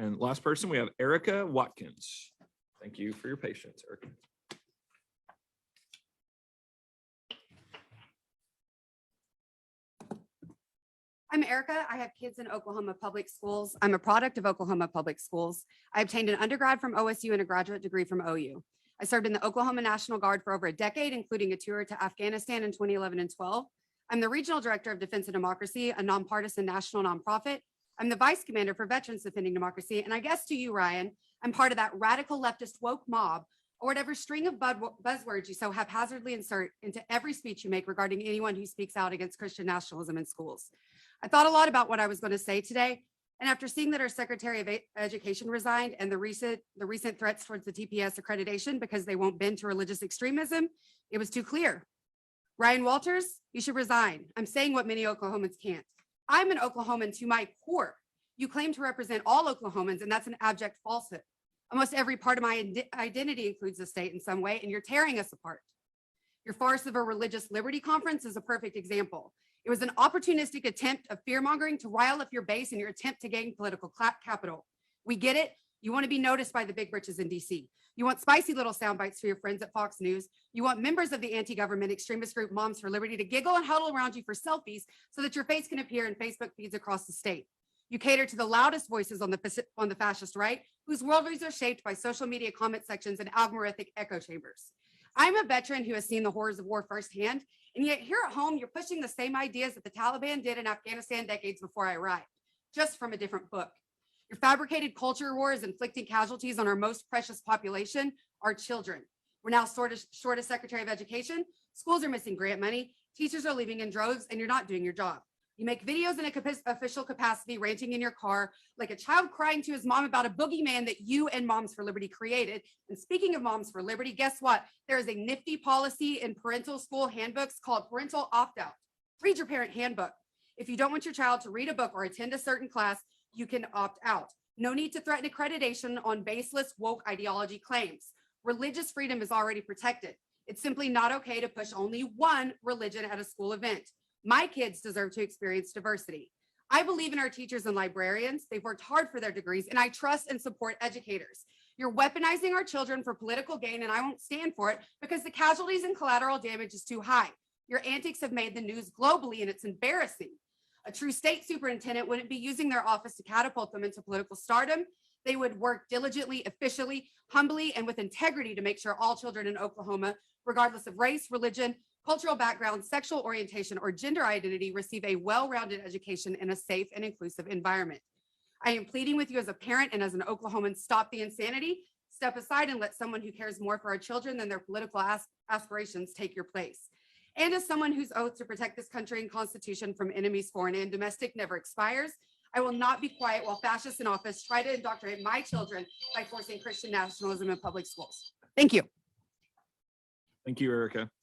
And last person, we have Ericka Watkins. Thank you for your patience, Ericka. I'm Ericka. I have kids in Oklahoma Public Schools. I'm a product of Oklahoma Public Schools. I obtained an undergrad from OSU and a graduate degree from OU. I served in the Oklahoma National Guard for over a decade, including a tour to Afghanistan in 2011 and 12. I'm the regional director of Defense and Democracy, a nonpartisan national nonprofit. I'm the vice commander for Veterans Defending Democracy. And I guess to you, Ryan, I'm part of that radical leftist woke mob, or whatever string of buzzwords you so haphazardly insert into every speech you make regarding anyone who speaks out against Christian nationalism in schools. I thought a lot about what I was going to say today, and after seeing that our Secretary of Education resigned and the recent threats towards the TPS accreditation because they won't bend to religious extremism, it was too clear. Ryan Walters, you should resign. I'm saying what many Oklahomans can't. I'm an Oklahoman to my core. You claim to represent all Oklahomans, and that's an abject falsehood. Almost every part of my identity includes the state in some way, and you're tearing us apart. Your farce of a religious liberty conference is a perfect example. It was an opportunistic attempt of fear-mongering to rile up your base in your attempt to gain political capital. We get it. You want to be noticed by the big britches in DC. You want spicy little sound bites for your friends at Fox News. You want members of the anti-government extremist group Moms for Liberty to giggle and huddle around you for selfies so that your face can appear in Facebook feeds across the state. You cater to the loudest voices on the fascist right, whose worldviews are shaped by social media comment sections and algorithmic echo chambers. I'm a veteran who has seen the horrors of war firsthand, and yet here at home, you're pushing the same ideas that the Taliban did in Afghanistan decades before I arrived, just from a different book. Your fabricated culture war is inflicting casualties on our most precious population, our children. We're now short of Secretary of Education. Schools are missing grant money. Teachers are leaving in droves, and you're not doing your job. You make videos in an official capacity, ranting in your car like a child crying to his mom about a boogeyman that you and Moms for Liberty created. And speaking of Moms for Liberty, guess what? There is a nifty policy in parental school handbooks called parental opt-out. Read your parent handbook. If you don't want your child to read a book or attend a certain class, you can opt out. No need to threaten accreditation on baseless woke ideology claims. Religious freedom is already protected. It's simply not okay to push only one religion at a school event. My kids deserve to experience diversity. I believe in our teachers and librarians. They've worked hard for their degrees, and I trust and support educators. You're weaponizing our children for political gain, and I won't stand for it because the casualties and collateral damage is too high. Your antics have made the news globally, and it's embarrassing. A true state superintendent wouldn't be using their office to catapult them into political stardom. They would work diligently, efficiently, humbly, and with integrity to make sure all children in Oklahoma, regardless of race, religion, cultural background, sexual orientation, or gender identity, receive a well-rounded education in a safe and inclusive environment. I am pleading with you as a parent and as an Oklahoman, stop the insanity, step aside and let someone who cares more for our children than their political aspirations take your place. And as someone whose oath to protect this country and Constitution from enemies foreign and domestic never expires, I will not be quiet while fascists in office try to indoctrinate my children by forcing Christian nationalism in public schools. Thank you. Thank you, Ericka.